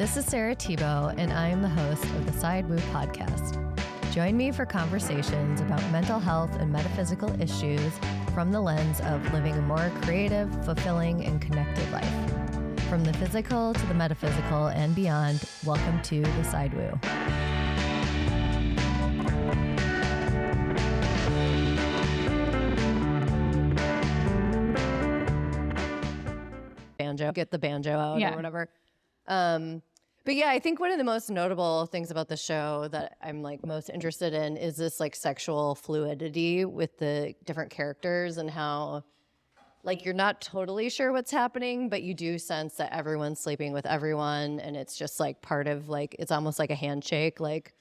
This is Sarah Thibault, and I am the host of the Side Woo podcast. Join me for conversations about mental health and metaphysical issues from the lens of living a more creative, fulfilling, and connected life. From the physical to the metaphysical and beyond, welcome to the Side Woo. Banjo, get the banjo out or whatever. But yeah, I think one of the most notable things about the show that I'm like most interested in is this like sexual fluidity with the different characters and how like you're not totally sure what's happening, but you do sense that everyone's sleeping with everyone, and it's just like part of like it's almost like a handshake, like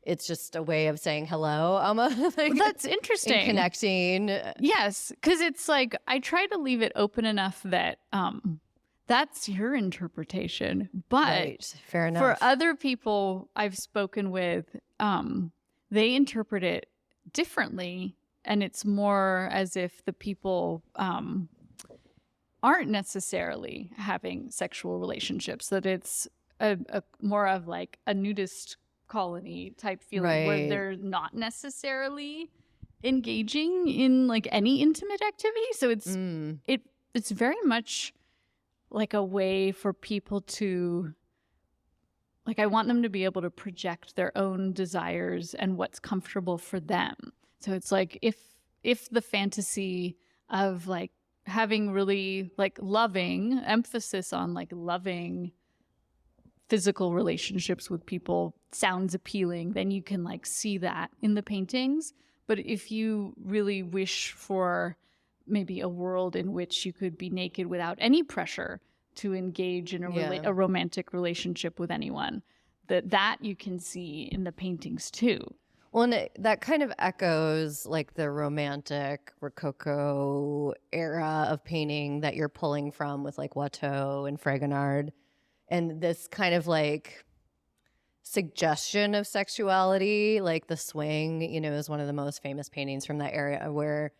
it's just a way of saying hello almost. Like, well, that's interesting. And connecting. Yes, because it's like I try to leave it open enough that that's your interpretation. But right. Fair enough. For other people I've spoken with, they interpret it differently. And it's more as if the people aren't necessarily having sexual relationships, that it's a more of like a nudist colony type feeling where they're not necessarily engaging in like any intimate activity. So it's very much like a way for people to, like, I want them to be able to project their own desires and what's comfortable for them. So it's like if the fantasy of like having really like loving, emphasis on like loving physical relationships with people sounds appealing, then you can like see that in the paintings. But if you really wish for maybe a world in which you could be naked without any pressure to engage in a romantic relationship with anyone, that you can see in the paintings too. Well, and that kind of echoes like the romantic Rococo era of painting that you're pulling from with like Watteau and Fragonard, and this kind of like suggestion of sexuality, like the swing, is one of the most famous paintings from that area where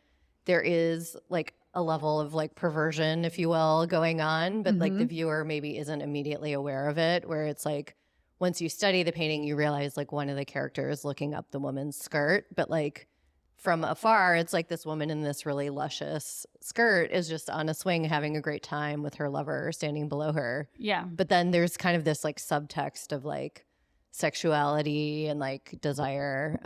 there is like a level of like perversion, if you will, going on, but like the viewer maybe isn't immediately aware of it, where it's like once you study the painting, you realize like one of the characters looking up the woman's skirt, but like from afar, it's like this woman in this really luscious skirt is just on a swing having a great time with her lover standing below her. Yeah. But then there's kind of this like subtext of like sexuality and like desire.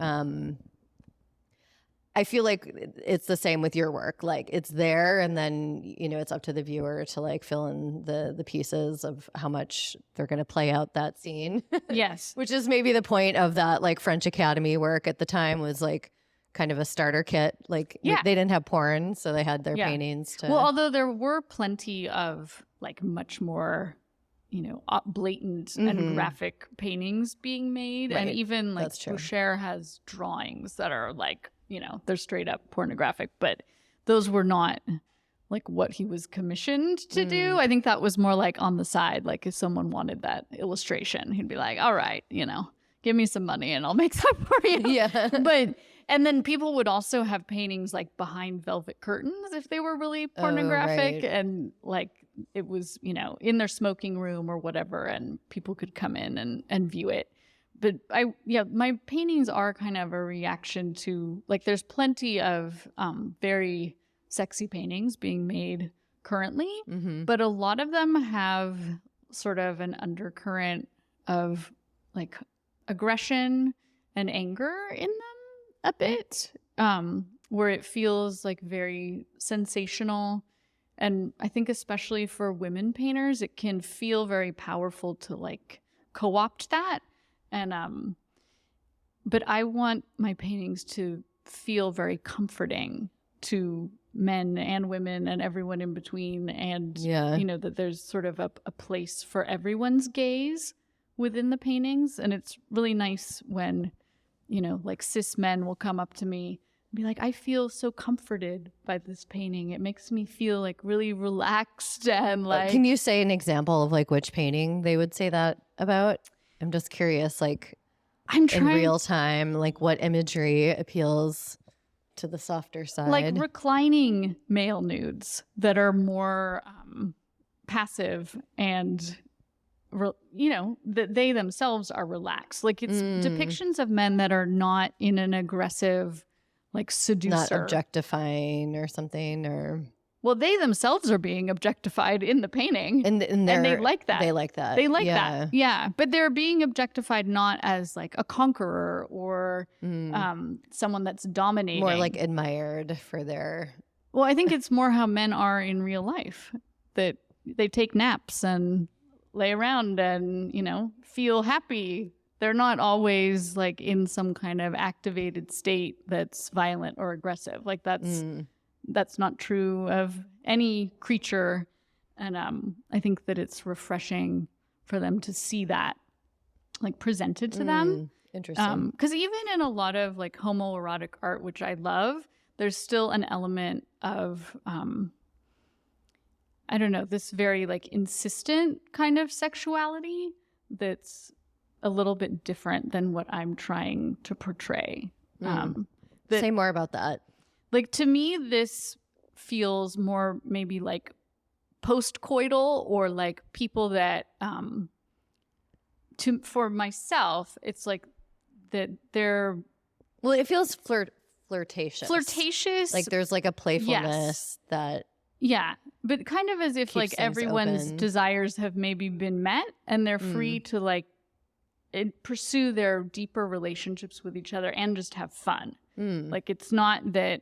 I feel like it's the same with your work. Like it's there, and then it's up to the viewer to like fill in the pieces of how much they're going to play out that scene. Yes, which is maybe the point of that like French Academy work at the time, was like kind of a starter kit. Like they didn't have porn, so they had their paintings to. Well, although there were plenty of like much more blatant and graphic paintings being made, and even like Boucher has drawings that are like. They're straight up pornographic, but those were not like what he was commissioned to do. I think that was more like on the side. Like if someone wanted that illustration, he'd be like, all right, give me some money and I'll make that for you. Yeah. And then people would also have paintings like behind velvet curtains if they were really pornographic. And like it was, in their smoking room or whatever, and people could come in and view it. But my paintings are kind of a reaction to like there's plenty of very sexy paintings being made currently, but a lot of them have sort of an undercurrent of like aggression and anger in them a bit, where it feels like very sensational. And I think especially for women painters, it can feel very powerful to like co-opt that. And but I want my paintings to feel very comforting to men and women and everyone in between, and that there's sort of a place for everyone's gaze within the paintings. And it's really nice when like cis men will come up to me and be like, I feel so comforted by this painting, it makes me feel like really relaxed. And like, can you say an example of like which painting they would say that about? I'm just curious, like in real time, like what imagery appeals to the softer side? Like reclining male nudes that are more passive and that they themselves are relaxed. Like it's depictions of men that are not in an aggressive, like seducer. Not objectifying or something, or... Well, they themselves are being objectified in the painting. And they like that. They like that. They like that. Yeah. But they're being objectified not as like a conqueror or someone that's dominating. More like admired for their... Well, I think it's more how men are in real life, that they take naps and lay around and, feel happy. They're not always like in some kind of activated state that's violent or aggressive. Like that's not true of any creature. And I think that it's refreshing for them to see that like presented to them. Interesting. Because even in a lot of like homoerotic art, which I love, there's still an element of, I don't know, this very like insistent kind of sexuality that's a little bit different than what I'm trying to portray. Say more about that. Like, to me, this feels more maybe like post-coital, or like people that, for myself, it's like that they're... Well, it feels flirtatious. Flirtatious. Like there's like a playfulness that... Yeah, but kind of as if like everyone's desires have maybe been met and they're free to like pursue their deeper relationships with each other and just have fun. Like it's not that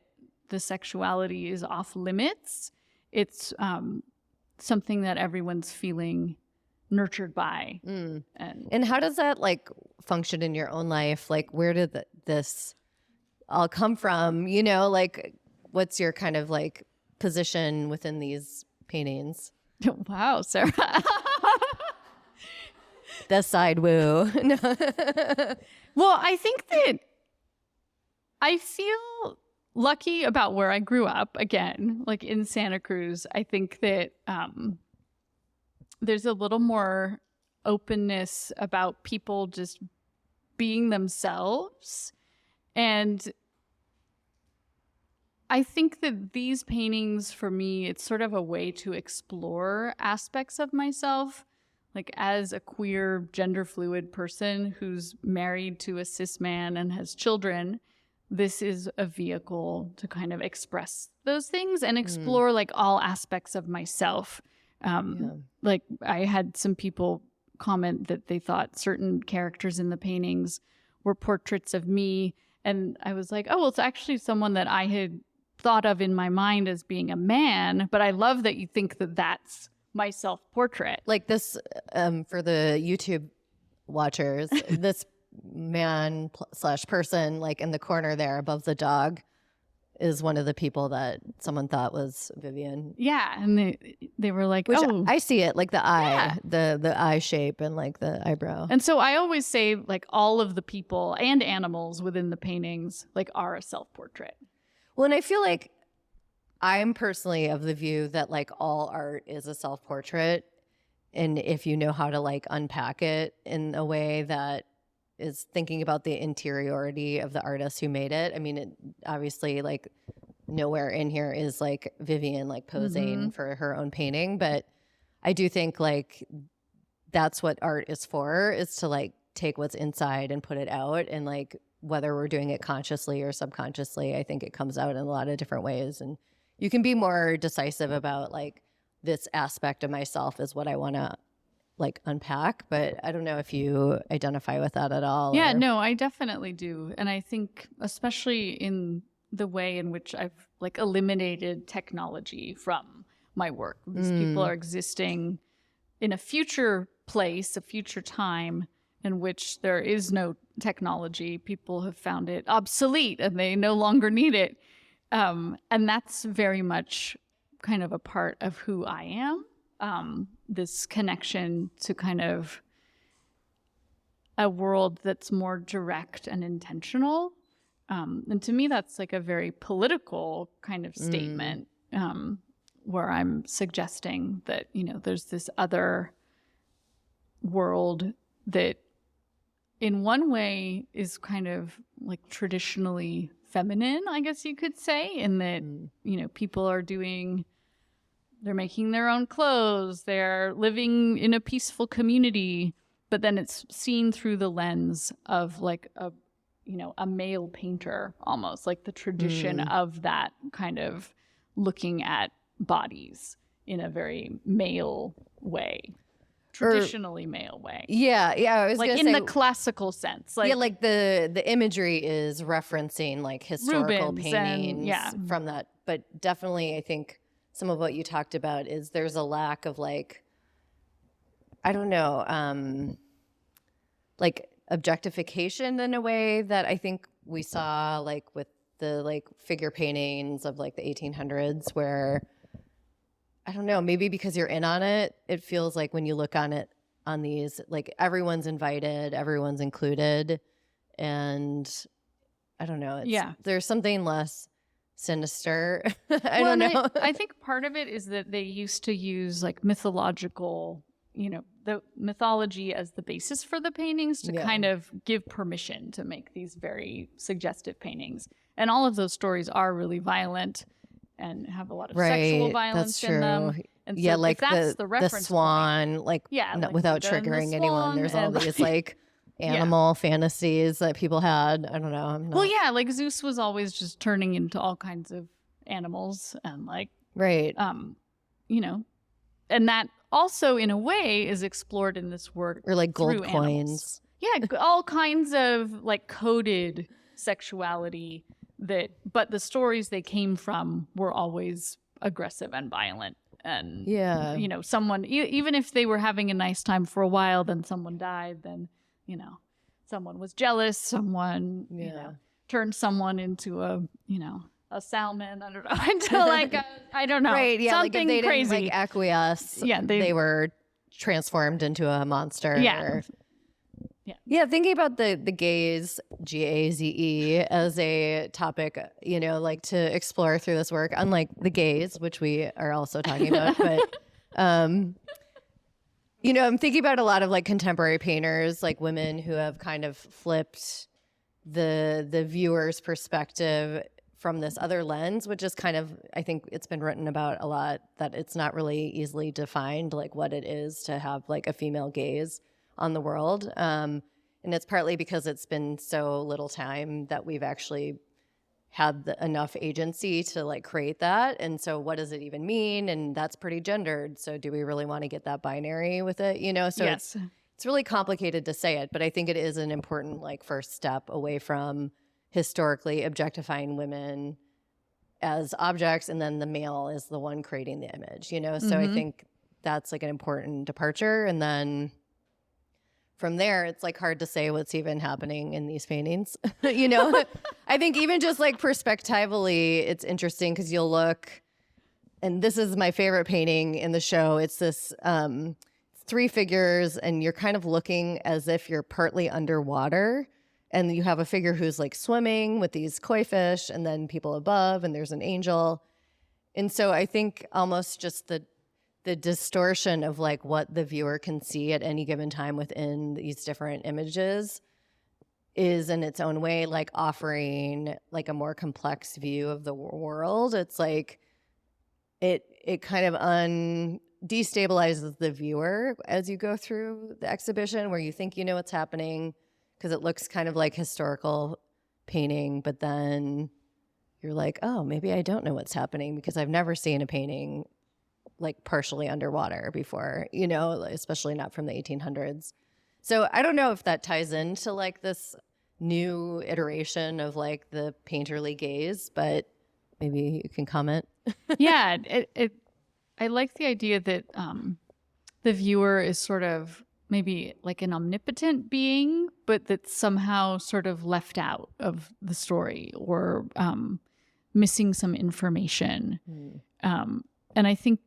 the sexuality is off limits. It's something that everyone's feeling nurtured by. And how does that like function in your own life? Like where did this all come from? Like what's your kind of like position within these paintings? Wow, Sarah. The side woo. Well, I think that I feel lucky about where I grew up. Again, like in Santa Cruz, I think that there's a little more openness about people just being themselves. And I think that these paintings, for me, it's sort of a way to explore aspects of myself. Like as a queer, gender fluid person who's married to a cis man and has children, this is a vehicle to kind of express those things and explore like all aspects of myself. Like I had some people comment that they thought certain characters in the paintings were portraits of me. And I was like, oh, well, it's actually someone that I had thought of in my mind as being a man. But I love that you think that that's my self-portrait. Like this, for the YouTube watchers, this man / person like in the corner there above the dog is one of the people that someone thought was Vivien. Yeah, and they were like, which oh, I see it, like the eye, the eye shape and like the eyebrow. And so I always say like all of the people and animals within the paintings like are a self-portrait. Well, and I feel like I'm personally of the view that like all art is a self-portrait, and if you know how to like unpack it in a way that is thinking about the interiority of the artist who made it. I mean, it obviously like nowhere in here is like Vivien like posing for her own painting, but I do think like that's what art is for, is to like take what's inside and put it out. And like whether we're doing it consciously or subconsciously, I think it comes out in a lot of different ways. And you can be more decisive about like this aspect of myself is what I want to like unpack, but I don't know if you identify with that at all. Yeah, no, I definitely do. And I think especially in the way in which I've like eliminated technology from my work. These people are existing in a future place, a future time in which there is no technology. People have found it obsolete and they no longer need it. And that's very much kind of a part of who I am. This connection to kind of a world that's more direct and intentional. And to me, that's like a very political kind of statement, where I'm suggesting that, you know, there's this other world that in one way is kind of like traditionally feminine, I guess you could say, in that, you know, people are doing they're making their own clothes, they're living in a peaceful community, but then it's seen through the lens of like a male painter, almost like the tradition of that kind of looking at bodies in a very male way. Traditionally male way. Yeah. I was like gonna in say, the classical sense. Like, yeah, like the imagery is referencing like historical Rubens paintings and, from that. But definitely I think some of what you talked about is there's a lack of like, I don't know, like objectification in a way that I think we saw like with the like figure paintings of like the 1800s where, I don't know, maybe because you're in on it, it feels like when you look on it on these, like everyone's invited, everyone's included. And I don't know. There's something less sinister. I don't know. I think part of it is that they used to use like mythological, the mythology as the basis for the paintings to kind of give permission to make these very suggestive paintings. And all of those stories are really violent and have a lot of sexual violence in them. And so like that's the reference swan, point, like without triggering anyone. There's all these like animal fantasies that people had. I don't know. Well, like Zeus was always just turning into all kinds of animals and like and that also in a way is explored in this work, or like gold coins. Animals. Yeah, all kinds of like coded sexuality but the stories they came from were always aggressive and violent. And, someone, even if they were having a nice time for a while, then someone died, then, someone was jealous, someone, turned someone into a salmon, I don't know, into like, I don't know. Right, yeah, something like if they crazy. didn't like acquiesce, they were transformed into a monster. Yeah, thinking about the gaze, GAZE, as a topic, like to explore through this work, unlike the gaze, which we are also talking about. But, I'm thinking about a lot of like contemporary painters, like women who have kind of flipped the viewer's perspective from this other lens, which is kind of, I think it's been written about a lot, that it's not really easily defined, like what it is to have like a female gaze on the world. And it's partly because it's been so little time that we've actually had enough agency to like create that. And so what does it even mean? And that's pretty gendered. So do we really want to get that binary with it? So it's really complicated to say it, but I think it is an important like first step away from historically objectifying women as objects, and then the male is the one creating the image, So I think that's like an important departure. And then from there, it's like hard to say what's even happening in these paintings. I think even just like perspectively, it's interesting because you'll look, and this is my favorite painting in the show. It's this 3 figures, and you're kind of looking as if you're partly underwater, and you have a figure who's like swimming with these koi fish, and then people above, and there's an angel. And so I think almost just the distortion of like what the viewer can see at any given time within these different images is in its own way like offering like a more complex view of the world. It's like it kind of destabilizes the viewer as you go through the exhibition, where you think you know what's happening because it looks kind of like historical painting, but then you're like, oh, maybe I don't know what's happening because I've never seen a painting like partially underwater before, especially not from the 1800s. So I don't know if that ties into like this new iteration of like the painterly gaze, but maybe you can comment. Yeah, I like the idea that the viewer is sort of maybe like an omnipotent being, but that's somehow sort of left out of the story or missing some information. And I think,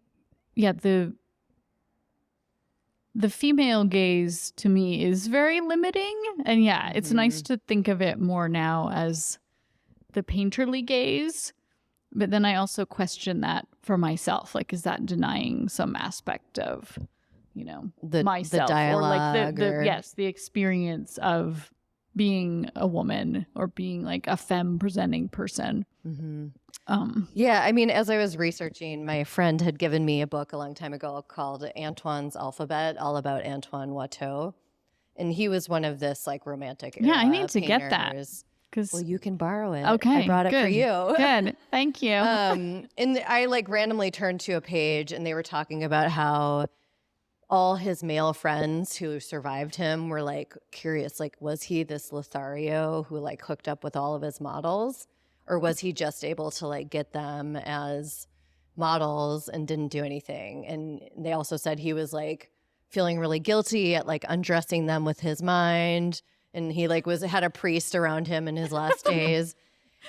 the female gaze to me is very limiting. And it's nice to think of it more now as the painterly gaze. But then I also question that for myself. Like, is that denying some aspect of, myself? The dialogue. Or like the experience of being a woman or being like a femme presenting person. Yeah, I mean, as I was researching, my friend had given me a book a long time ago called Antoine's Alphabet, all about Antoine Watteau. And he was one of this like romantic era Yeah, I need to get that. painters. Because Well, you can borrow it. okay, I brought it for you. Good, thank you. And I like randomly turned to a page and they were talking about how all his male friends who survived him were like curious, like, was he this Lothario who like hooked up with all of his models? Or was he just able to like get them as models and didn't do anything? And they also said he was like feeling really guilty at like undressing them with his mind. And he like had a priest around him in his last days.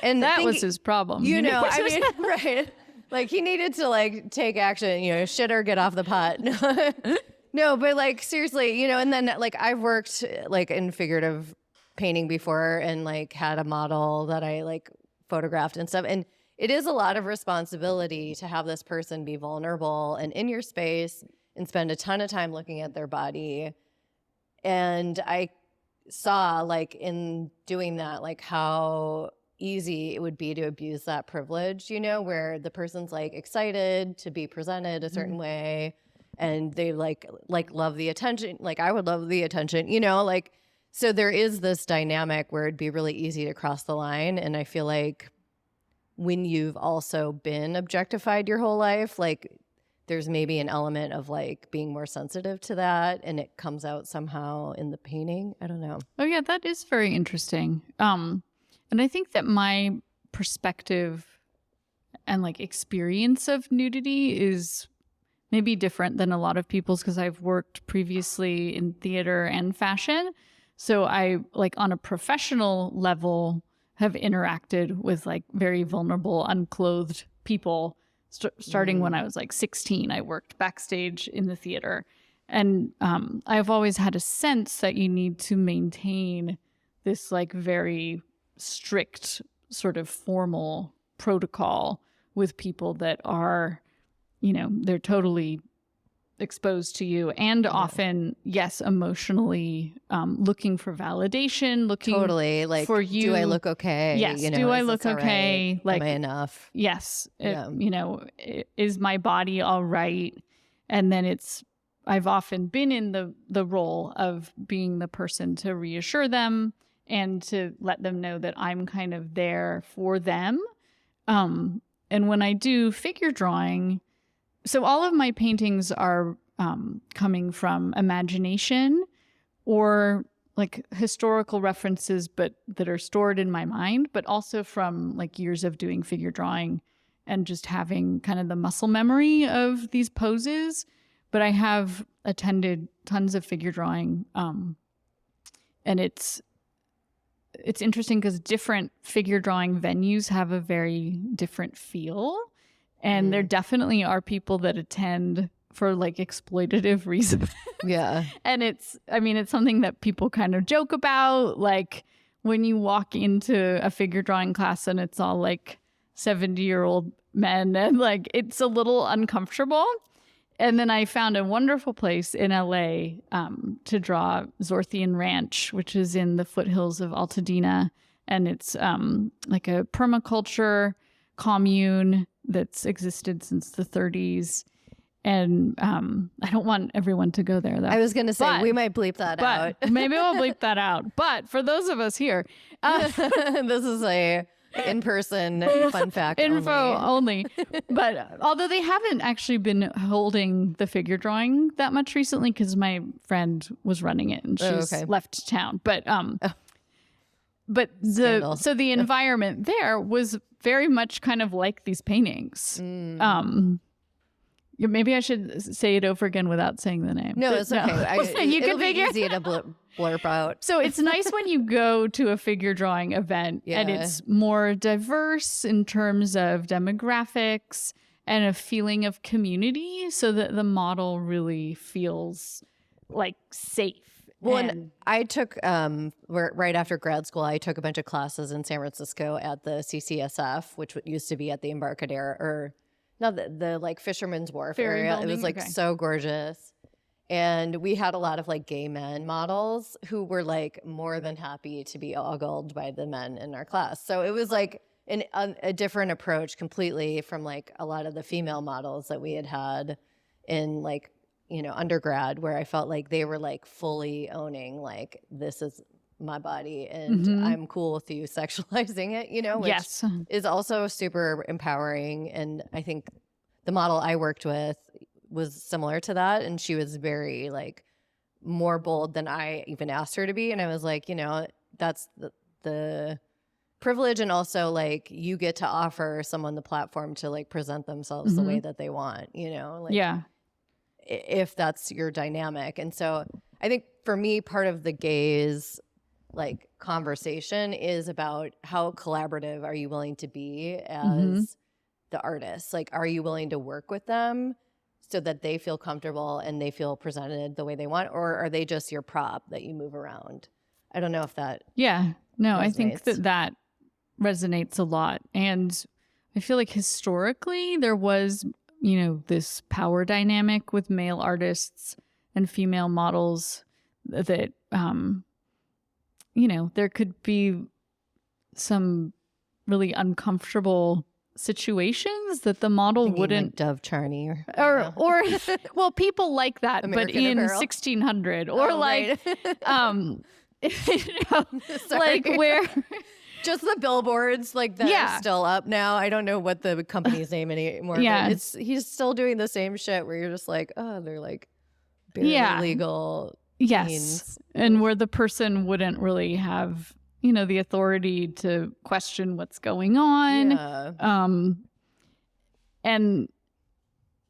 And that was his problem. You know, I mean, right. Like he needed to like take action, you know, shit or get off the pot. No, but like seriously, you know, and then like I've worked like in figurative painting before and like had a model that I like photographed and stuff. And it is a lot of responsibility to have this person be vulnerable and in your space and spend a ton of time looking at their body. And I saw like in doing that, like how easy it would be to abuse that privilege, you know, where the person's like excited to be presented a certain way and they like love the attention. Like I would love the attention, you know, like, so there is this dynamic where it'd be really easy to cross the line. And I feel like when you've also been objectified your whole life, like there's maybe an element of like being more sensitive to that and it comes out somehow in the painting. I don't know. Oh yeah, that is very interesting. And I think that my perspective and like experience of nudity is maybe different than a lot of people's because I've worked previously in theater and fashion. So I like on a professional level have interacted with like very vulnerable, unclothed people. Starting when I was like 16, I worked backstage in the theater. And I've always had a sense that you need to maintain this like very strict sort of formal protocol with people that are, you know, they're totally exposed to you and often, yes, emotionally looking for validation, looking totally like for you. Do I look okay? Yes. You know, do I look okay? Right? Like, am I enough? Yes. You know, is my body all right? And then I've often been in the role of being the person to reassure them and to let them know that I'm kind of there for them. And when I do figure drawing, so all of my paintings are coming from imagination or like historical references, but that are stored in my mind, but also from like years of doing figure drawing and just having kind of the muscle memory of these poses. But I have attended tons of figure drawing, and it's interesting because different figure drawing venues have a very different feel. And there definitely are people that attend for like exploitative reasons. Yeah. And it's something that people kind of joke about. Like when you walk into a figure drawing class and it's all like 70-year-old men and like it's a little uncomfortable. And then I found a wonderful place in LA to draw Zorthian Ranch, which is in the foothills of Altadena. And it's like a permaculture commune that's existed since the 30s. And I don't want everyone to go there, though. I was going to say, we might bleep that out. Maybe we'll bleep that out. But for those of us here, this is a in-person fun fact info only. But although they haven't actually been holding the figure drawing that much recently, because my friend was running it and she's left town. But the environment there was very much kind of like these paintings. Maybe I should say it over again without saying the name. No, it's okay. It'll be easy to blurb out. So it's nice when you go to a figure drawing event and it's more diverse in terms of demographics and a feeling of community so that the model really feels like safe. Well, and I took, right after grad school, I took a bunch of classes in San Francisco at the CCSF, which used to be at the Embarcadero, or not the like Fisherman's Wharf area. It was like so gorgeous. And we had a lot of like gay men models who were like more than happy to be ogled by the men in our class. So it was like a different approach completely from like a lot of the female models that we had in like, you know, undergrad, where I felt like they were like fully owning like, this is my body and I'm cool with you sexualizing it, you know, which is also super empowering. And I think the model I worked with was similar to that, and she was very like more bold than I even asked her to be. And I was like, you know, that's the privilege, and also like you get to offer someone the platform to like present themselves the way that they want, you know, like if that's your dynamic. And so I think for me, part of the gaze like conversation is about how collaborative are you willing to be as the artist? Like, are you willing to work with them so that they feel comfortable and they feel presented the way they want, or are they just your prop that you move around? I don't know if that resonates. I think that resonates a lot. And I feel like historically there was, you know, this power dynamic with male artists and female models that, you know, there could be some really uncomfortable situations that the model wouldn't like Dove Charney or well, people like that, American but in Apparel. 1600 or like you know, like where just the billboards like that are still up now. I don't know what the company's name anymore. But he's still doing the same shit where you're just like, oh, they're like barely legal. Yes, and where the person wouldn't really have, you know, the authority to question what's going on. And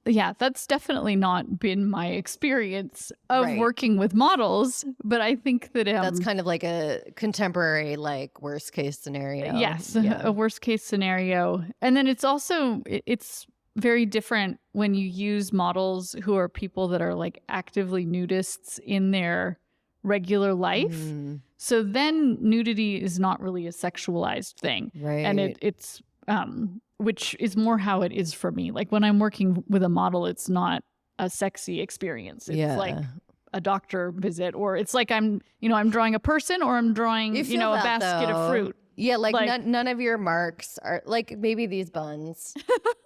that's definitely not been my experience of working with models, but I think that that's kind of like a contemporary, like worst case scenario. Yes, a worst case scenario. And then it's also, it's very different when you use models who are people that are like actively nudists in their regular life. So then nudity is not really a sexualized thing. Right. And it's which is more how it is for me. Like when I'm working with a model, it's not a sexy experience. It's like a doctor visit, or it's like I'm drawing a person, or I'm drawing, you know, a basket of fruit. Yeah, like none of your marks are like, maybe these buns,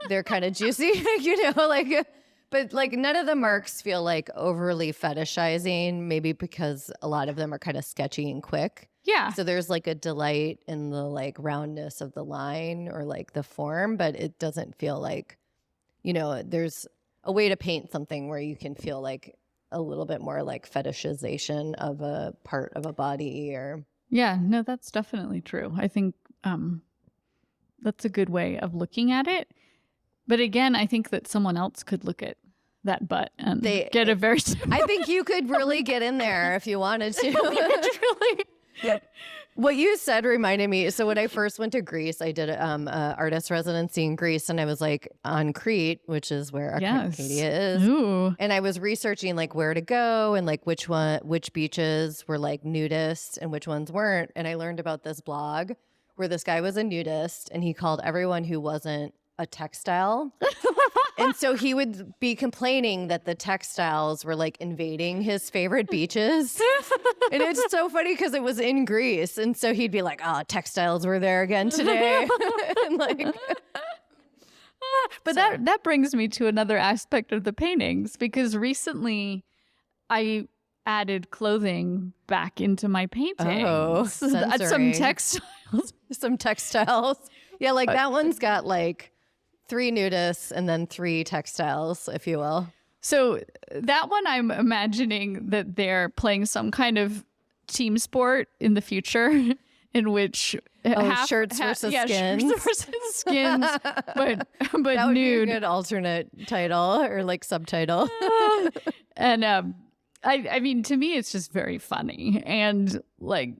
they're kind of juicy, you know, like, but like none of the marks feel like overly fetishizing, maybe because a lot of them are kind of sketchy and quick. Yeah. So there's like a delight in the like roundness of the line or like the form, but it doesn't feel like, you know, there's a way to paint something where you can feel like a little bit more like fetishization of a part of a body or. Yeah, no, that's definitely true. I think that's a good way of looking at it. But again, I think that someone else could look at that butt and get a very I think you could really get in there if you wanted to. Really? Yeah. What you said reminded me. So when I first went to Greece, I did a artist residency in Greece, and I was like on Crete, which is where Arcadia is. Ooh. And I was researching like where to go and like which beaches were like nudist and which ones weren't. And I learned about this blog where this guy was a nudist, and he called everyone who wasn't a textile. And so he would be complaining that the textiles were like invading his favorite beaches. And it's so funny because it was in Greece. And so he'd be like, oh, textiles were there again today. And like, but that brings me to another aspect of the paintings, because recently I added clothing back into my paintings. Oh, some textiles. Some textiles. Yeah, like that one's got like 3 nudists and then 3 textiles, if you will. So that one, I'm imagining that they're playing some kind of team sport in the future in which shirts versus skins. Shirts versus skins, but that would nude. Be a good alternate title or like subtitle. And I mean, to me, it's just very funny, and like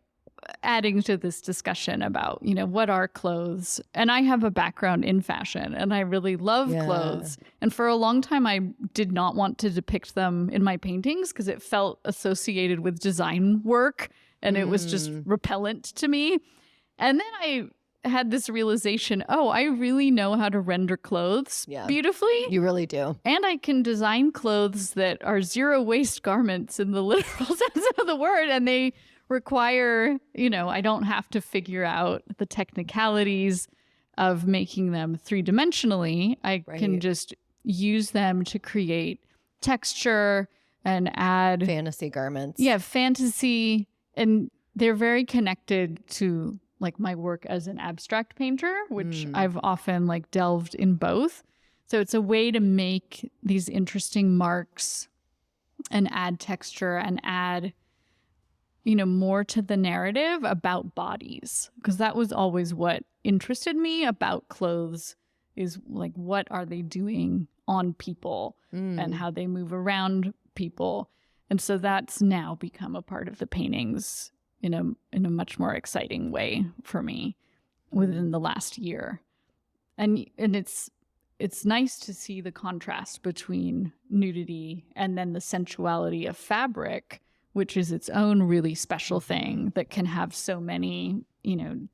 adding to this discussion about, you know, what are clothes? And I have a background in fashion, and I really love clothes. And for a long time, I did not want to depict them in my paintings because it felt associated with design work, and it was just repellent to me. And then I had this realization, oh, I really know how to render clothes beautifully. You really do. And I can design clothes that are zero waste garments in the literal sense of the word. And they require, I don't have to figure out the technicalities of making them three-dimensionally. I can just use them to create texture and add fantasy garments. Yeah, fantasy. And they're very connected to like my work as an abstract painter, which I've often like delved in both. So it's a way to make these interesting marks and add texture and add, more to the narrative about bodies. Because that was always what interested me about clothes, is like, what are they doing on people and how they move around people. And so that's now become a part of the paintings in a much more exciting way for me within the last year. And it's nice to see the contrast between nudity and then the sensuality of fabric, which is its own really special thing that can have so many,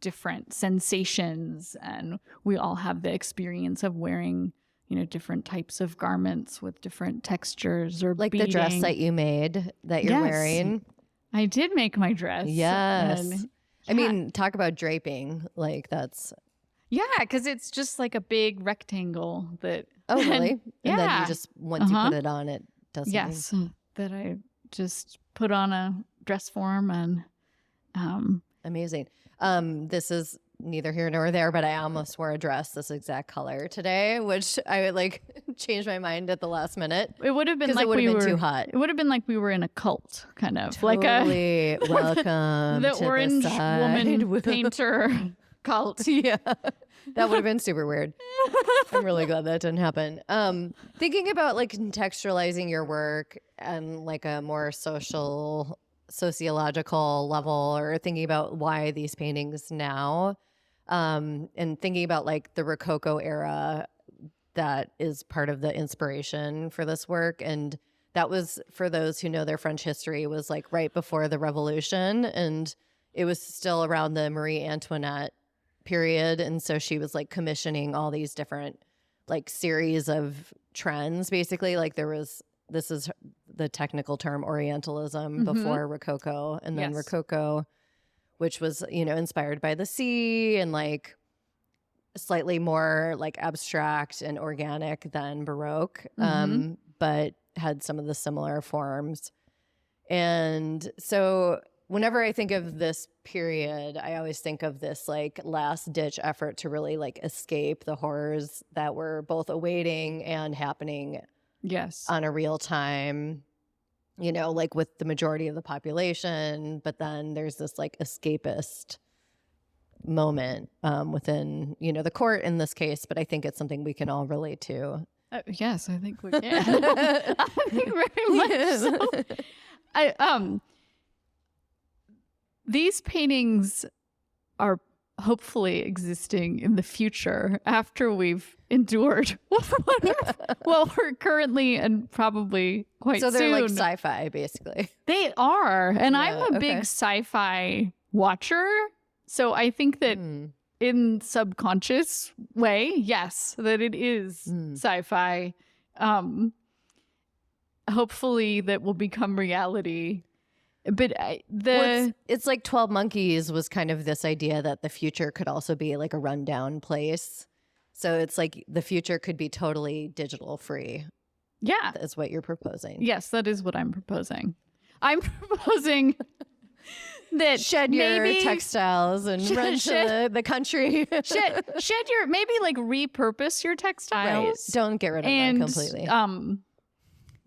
different sensations. And we all have the experience of wearing, different types of garments with different textures or like beading. The dress that you made that you're wearing. I did make my dress. Yes. I mean, talk about draping. Like that's. Yeah, because it's just like a big rectangle that. Oh, really? And then you just, once you put it on, it does Yes. That I just put on a dress form and. Amazing. This is neither here nor there, but I almost wore a dress this exact color today, which I would like change my mind at the last minute. It would have been like it would have been too hot. It would have been like we were in a cult, kind of totally. Like a welcome the to orange the side. woman painter cult. Yeah, that would have been super weird. I'm really glad that didn't happen. Thinking about like contextualizing your work and like a more sociological level, or thinking about why these paintings now, and thinking about like the Rococo era that is part of the inspiration for this work. And that was, for those who know their French history, was like right before the Revolution, and it was still around the Marie Antoinette period. And so she was like commissioning all these different like series of trends, basically. Like this is the technical term Orientalism before Rococo, and then Rococo, which was, inspired by the sea and like slightly more like abstract and organic than Baroque, but had some of the similar forms. And so whenever I think of this period, I always think of this like last ditch effort to really like escape the horrors that were both awaiting and happening on a real time, like with the majority of the population. But then there's this like escapist moment within, the court in this case. But I think it's something we can all relate to. Yes, I think we can. I think very much so. These paintings are hopefully existing in the future after we've endured well, we're currently and probably quite soon. So they're like sci-fi, basically. They are. And I'm a big sci-fi watcher. So I think that in subconscious way, yes, that it is sci-fi. Hopefully that will become reality. But it's like 12 Monkeys was kind of this idea that the future could also be like a rundown place. So it's like the future could be totally digital free. Yeah. That's what you're proposing. Yes, that is what I'm proposing. I'm proposing that shed your textiles and run to the country. shed your, maybe like repurpose your textiles. Right. Don't get rid of them completely.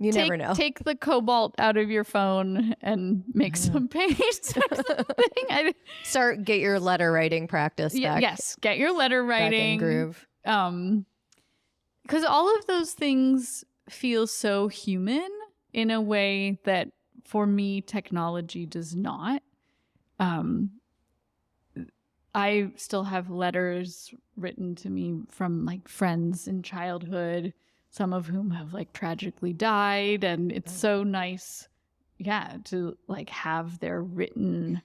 You never know. Take the cobalt out of your phone and make some paints or something. Get your letter writing practice back. Yes, get your letter writing. Back in groove. Because all of those things feel so human in a way that, for me, technology does not. I still have letters written to me from like friends in childhood, some of whom have like tragically died, and it's so nice, to like have their written,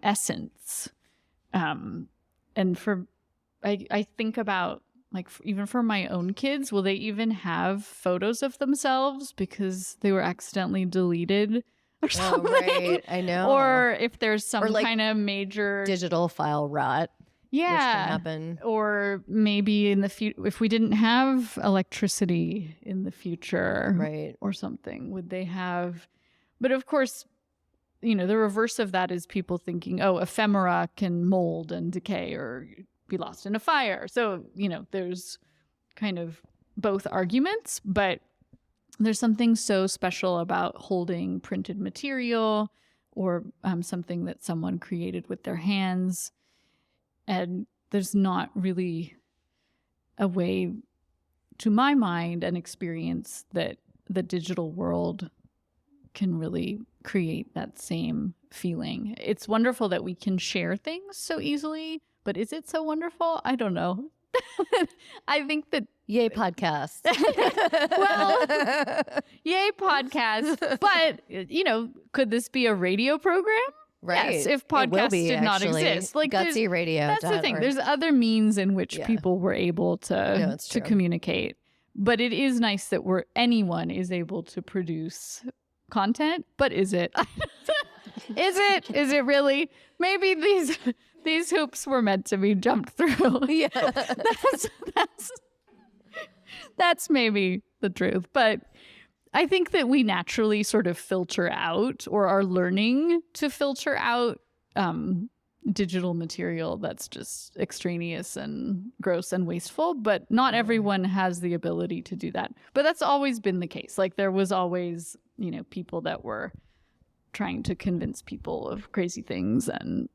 essence. And I think about, like, even for my own kids, will they even have photos of themselves because they were accidentally deleted or something? Right. I know. Or if there's some like kind of major digital file rot. Yeah. Which can happen. Or maybe in the future, if we didn't have electricity in the future, right, or something, would they have? But of course, the reverse of that is people thinking, oh, ephemera can mold and decay or be lost in a fire. So, there's kind of both arguments, but there's something so special about holding printed material or something that someone created with their hands. And there's not really a way, to my mind, an experience that the digital world can really create that same feeling. It's wonderful that we can share things so easily, but is it so wonderful? I don't know. I think that... Yay, podcast. Well, yay, podcast. But, could this be a radio program? Right. Yes, if podcasts did not exist. Like Gutsy Radio. That's the thing. There's other means in which people were able to communicate. But it is nice that anyone is able to produce content. But is it? Is it really? Maybe these hoops were meant to be jumped through. Yeah. That's maybe the truth. But I think that we naturally sort of filter out, or are learning to filter out, digital material that's just extraneous and gross and wasteful. But not everyone has the ability to do that. But that's always been the case. Like, there was always, people that were trying to convince people of crazy things and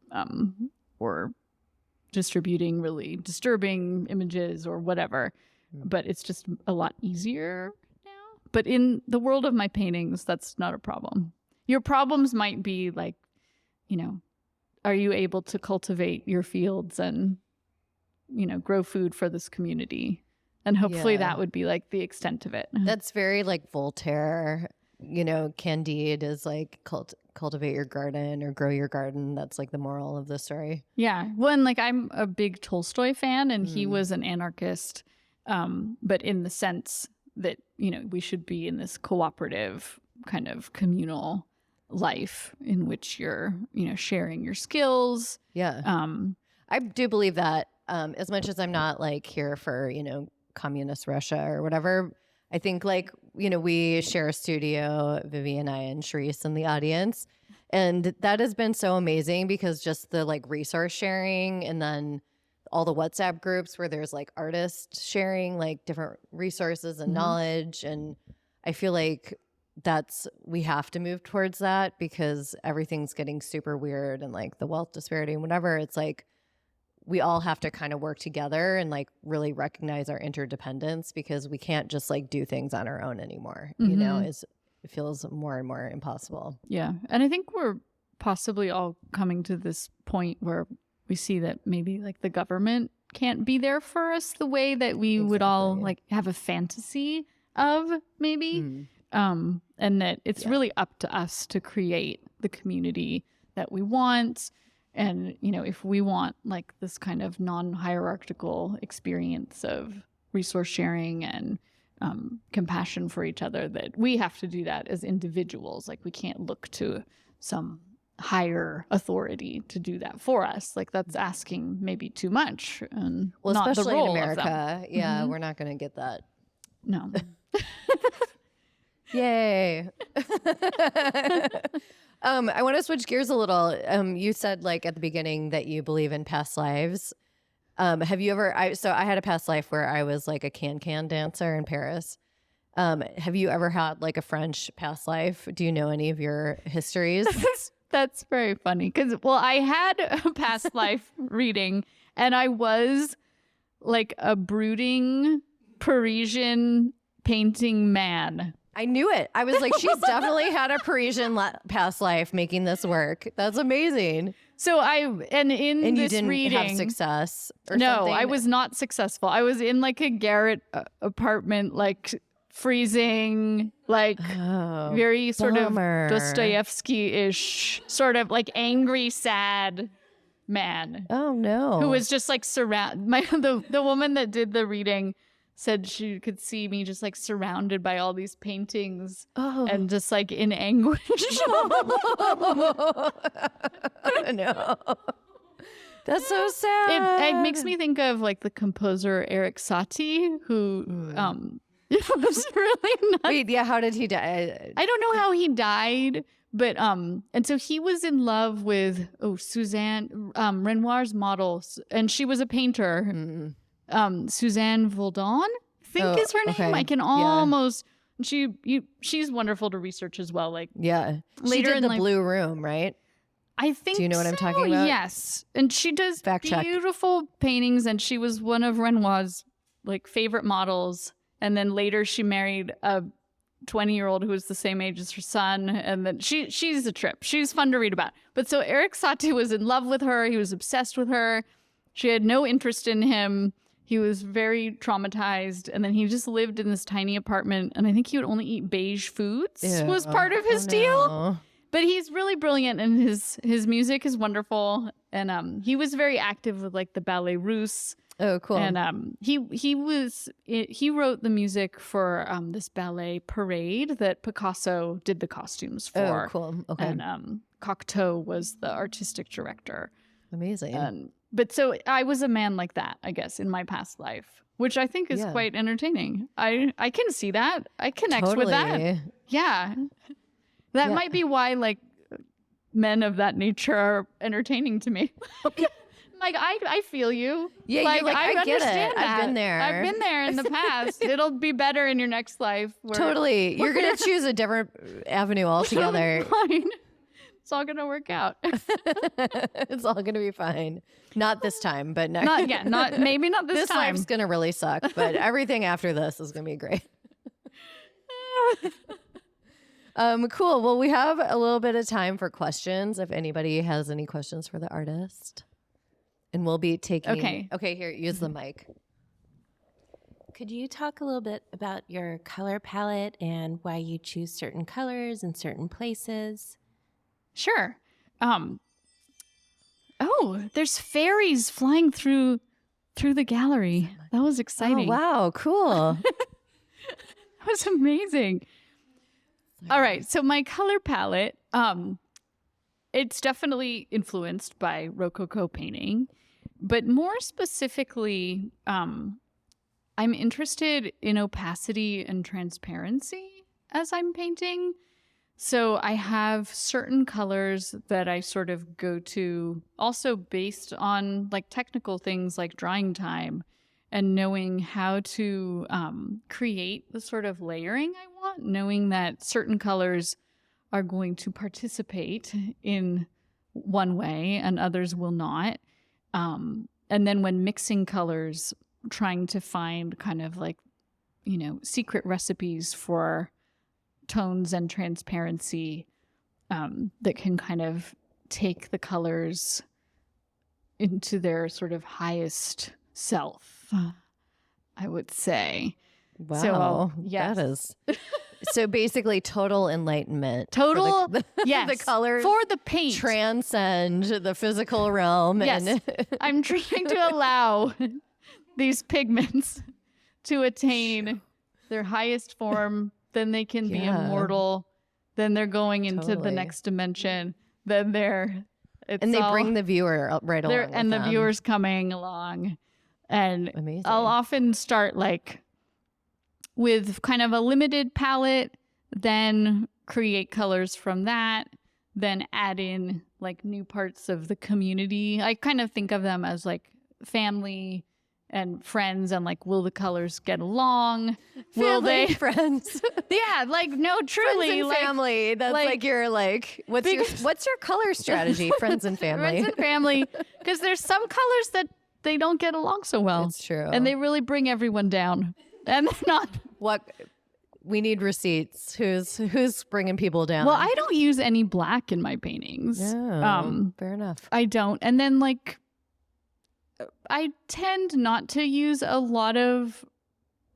or distributing really disturbing images or whatever. But it's just a lot easier. But in the world of my paintings, that's not a problem. Your problems might be like, are you able to cultivate your fields and, grow food for this community? And hopefully that would be like the extent of it. That's very like Voltaire, Candide is like cultivate your garden or grow your garden. That's like the moral of the story. Yeah. Well, and like, I'm a big Tolstoy fan, and he was an anarchist, but in the sense that, we should be in this cooperative kind of communal life in which you're, sharing your skills. Yeah. I do believe that, as much as I'm not like here for, communist Russia or whatever, I think like, we share a studio, Vivien and I and Sharice in the audience. And that has been so amazing because just the like resource sharing, and then all the WhatsApp groups where there's like artists sharing like different resources and knowledge. And I feel like we have to move towards that because everything's getting super weird, and like the wealth disparity and whatever. It's like we all have to kind of work together and like really recognize our interdependence, because we can't just like do things on our own anymore. It feels more and more impossible. Yeah. And I think we're possibly all coming to this point where we see that maybe like the government can't be there for us the way that we would all like have a fantasy of, maybe. And that it's really up to us to create the community that we want. And, if we want like this kind of non-hierarchical experience of resource sharing and compassion for each other, that we have to do that as individuals. Like, we can't look to some higher authority to do that for us. Like, that's asking maybe too much, and not especially the role in America. of them. Yeah, we're not going to get that. No. Yay. I want to switch gears a little. You said like at the beginning that you believe in past lives. Have you ever, I had a past life where I was like a can dancer in Paris. Have you ever had like a French past life? Do you know any of your histories? That's very funny because, I had a past life reading, and I was like a brooding Parisian painting man. I knew it. I was like, she's definitely had a Parisian past life making this work. That's amazing. So and this you didn't reading, have success or no, something? I was not successful. I was in like a garret apartment, like freezing, like very sort bummer. of Dostoevsky-ish, sort of like angry, sad man. Oh no. Who was just like the woman that did the reading said she could see me just like surrounded by all these paintings and just like in anguish. No. That's so sad. It makes me think of like the composer Erik Satie, who was really nuts. Wait, yeah, how did he die? I don't know how he died, but and so he was in love with Suzanne Renoir's model, and she was a painter. Suzanne Vaudon, I think is her name. Okay. I can almost she's wonderful to research as well. Like Yeah. later She did in the life, Blue Room, right? I think. Do you know what I'm talking about? Yes, and she does beautiful paintings, and she was one of Renoir's like favorite models. And then later she married a 20-year-old who was the same age as her son, and then she's a trip. She's fun to read about. But so Erik Satie was in love with her. He was obsessed with her. She had no interest in him. He was very traumatized, and then he just lived in this tiny apartment, and I think he would only eat beige foods was part of his deal. But he's really brilliant, and his music is wonderful. And he was very active with like the Ballet Russe. Oh, cool. And he wrote the music for this ballet Parade that Picasso did the costumes for. Oh, cool. Okay. And Cocteau was the artistic director. Amazing. But so I was a man like that, I guess, in my past life, which I think is quite entertaining. I can see that. I connect with that. Yeah. That might be why like men of that nature are entertaining to me. Like, I feel you. Yeah, like, I get understand it. that. I've been there. I've been there in the past. It'll be better in your next life. Totally. You're going to choose a different avenue altogether. Fine. It's all going to work out. It's all going to be fine. Not this time, but next. Maybe not this time. This life's going to really suck, but everything after this is going to be great. Cool. Well, we have a little bit of time for questions if anybody has any questions for the artist. And we'll be taking... Okay, here, use the mic. Could you talk a little bit about your color palette and why you choose certain colors in certain places? Sure. There's fairies flying through the gallery. That was exciting. Oh, wow, cool. That was amazing. All right, so my color palette, it's definitely influenced by Rococo painting, but more specifically, I'm interested in opacity and transparency as I'm painting. So I have certain colors that I sort of go to, also based on like technical things like drying time and knowing how to create the sort of layering I want, knowing that certain colors are going to participate in one way and others will not. And then when mixing colors, trying to find kind of like, secret recipes for tones and transparency that can kind of take the colors into their sort of highest self, I would say. Wow. So, yes. That is... So basically total enlightenment. Total, the colors for the paint. Transcend the physical realm. Yes. And I'm trying to allow these pigments to attain their highest form. Then they can be immortal. Then they're going into the next dimension. Then they bring the viewer right along. And the viewer's coming along. And amazing. I'll often start like with kind of a limited palette, then create colors from that, then add in like new parts of the community. I kind of think of them as like family and friends, and like, will the colors get along? Will they friends? Yeah, like no, truly, friends and like, family. That's like your like what's your color strategy? Friends and family. Friends and family, because there's some colors that they don't get along so well. It's true, and they really bring everyone down. And they're not. What we need receipts. Who's bringing people down? Well, I don't use any black in my paintings. Oh, fair enough. I don't. And then like, I tend not to use a lot of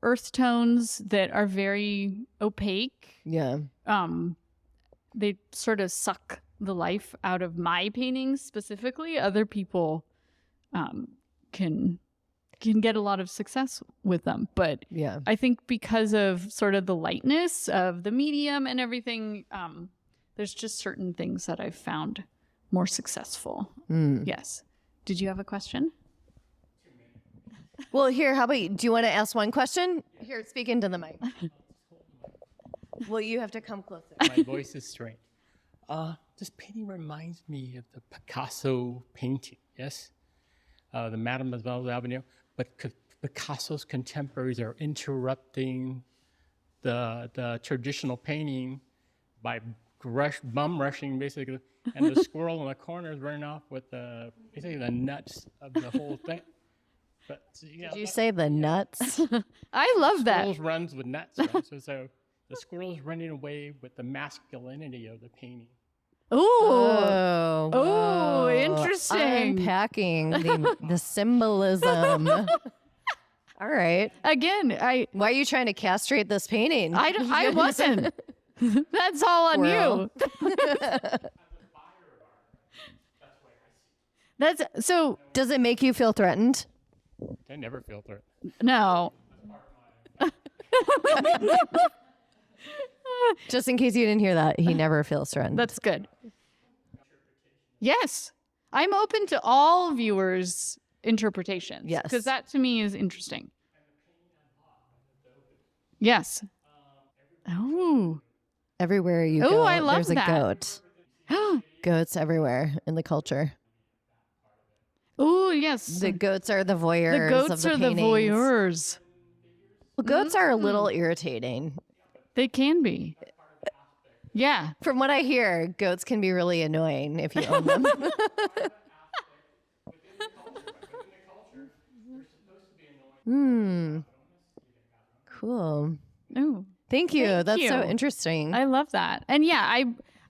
earth tones that are very opaque. Yeah. They sort of suck the life out of my paintings specifically, other people can get a lot of success with them. But Yeah. I think because of sort of the lightness of the medium and everything, there's just certain things that I've found more successful. Yes. Did you have a question? Well, here, how about you? Do you want to ask one question? Here, speak into the mic. Well, you have to come closer. My voice is strange. This painting reminds me of the Picasso painting, yes? The Mademoiselle Avenue. But Picasso's contemporaries are interrupting the traditional painting by bum rushing, basically. And the squirrel in the corner is running off with basically the nuts of the whole thing. But, Did you say the nuts? I love that. Squirrels runs with nuts, right? So the squirrel is running away with the masculinity of the painting. Oh, whoa. interesting. Unpacking the symbolism. All right. Again, Why are you trying to castrate this painting? I wasn't. That's all on Squirrel. you. That's so. Does it make you feel threatened? I never feel threatened. No. Just in case you didn't hear that, he never feels threatened. That's good. Yes. I'm open to all viewers' interpretations. Yes. Because that to me is interesting. Yes. Oh. Everywhere you go, I love there's a that. goat. Goats everywhere in the culture. Oh, yes. The goats are the voyeurs. The goats of the are the paintings. voyeurs. Well, goats are a little irritating. They can be. Yeah. From what I hear, goats can be really annoying if you own them. Cool. Oh. Thank you. Thank That's so you. interesting. I love that. And yeah,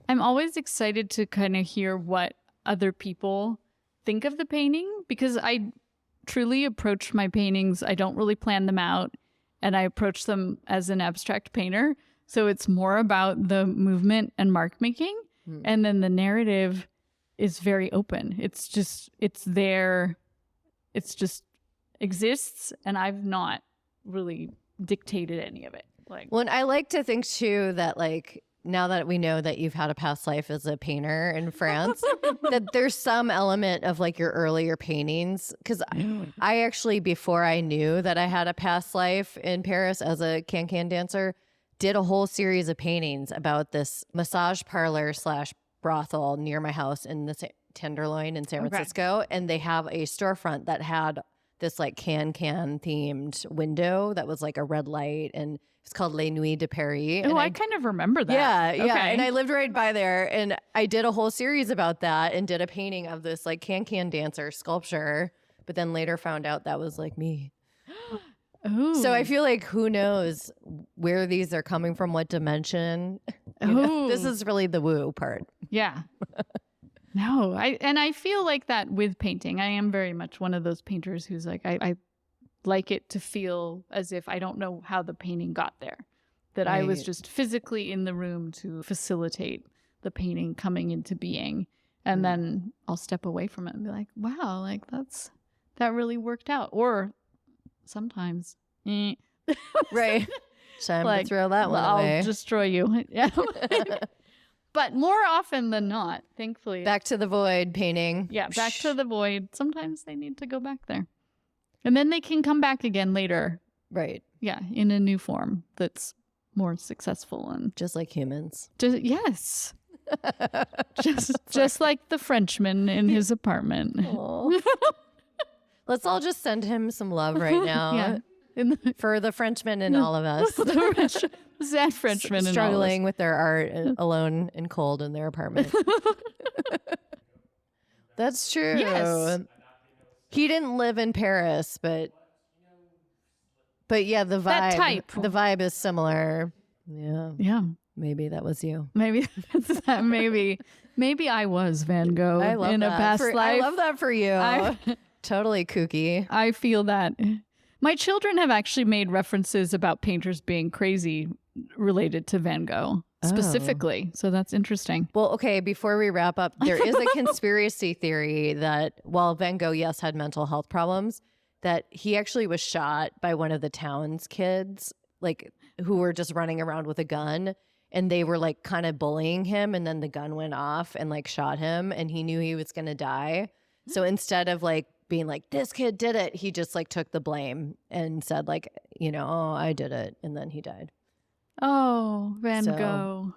I'm always excited to kind of hear what other people think of the painting, because I truly approach my paintings. I don't really plan them out, and I approach them as an abstract painter. So it's more about the movement and mark making. And then the narrative is very open. It's there. It's just exists. And I've not really dictated any of it. Well, and I like to think too that, like, now that we know that you've had a past life as a painter in France, that there's some element of like your earlier paintings. Because I actually, before I knew that I had a past life in Paris as a can-can dancer, did a whole series of paintings about this massage parlor / brothel near my house in the Tenderloin in San Francisco. And they have a storefront that had this like can-can themed window that was like a red light, and it's called Les Nuits de Paris. Oh, I kind of remember that. Yeah, yeah. Okay. And I lived right by there, and I did a whole series about that and did a painting of this like can-can dancer sculpture, but then later found out that was like me. Oh. So I feel like who knows where these are coming from, what dimension. You know, this is really the woo part. Yeah. No, I feel like that with painting. I am very much one of those painters who's like, I like it to feel as if I don't know how the painting got there, that I was just physically in the room to facilitate the painting coming into being. And then I'll step away from it and be like, wow, like that really worked out. Or sometimes, Right. Time like, to throw that one I'll away. destroy you. Yeah. But more often than not, thankfully. Back to the void painting. Yeah, back to the void. Sometimes they need to go back there. And then they can come back again later. Right. Yeah, in a new form that's more successful and Just like humans. yes. just like the Frenchman in his apartment. Aw. Let's all just send him some love right now. Yeah. In the For the Frenchman and all of us. sad Frenchman and struggling with their art alone and cold in their apartment. That's true. Yes. He didn't live in Paris, but yeah, the vibe. That type. The vibe is similar. Yeah. Yeah. Maybe that was you. Maybe that's that. Maybe I was Van Gogh I love in that. a past life. I love that for you. I- Totally kooky. I feel that. My children have actually made references about painters being crazy related to Van Gogh. specifically. So that's interesting. Well, okay, before we wrap up, there is a conspiracy theory that while Van Gogh, yes, had mental health problems, that he actually was shot by one of the town's kids, like who were just running around with a gun, and they were like kind of bullying him, and then the gun went off and like shot him, and he knew he was going to die. So instead of like being like, this kid did it, he just like took the blame and said like, oh, I did it. And then he died. Oh, Van Gogh.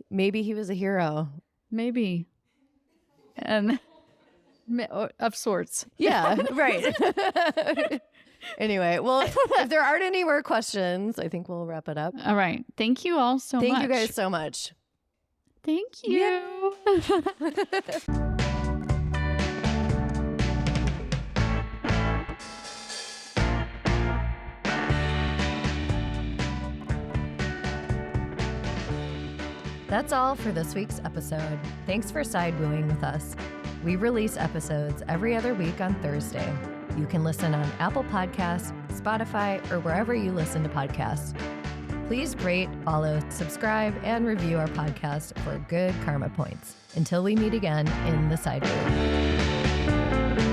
Maybe he was a hero. Maybe. And of sorts. Yeah, right. Anyway, well, if there aren't any more questions, I think we'll wrap it up. All right. Thank you all so much. Thank you guys so much. Thank you. That's all for this week's episode. Thanks for side wooing with us. We release episodes every other week on Thursday. You can listen on Apple Podcasts, Spotify, or wherever you listen to podcasts. Please rate, follow, subscribe, and review our podcast for good karma points. Until we meet again in the side woo.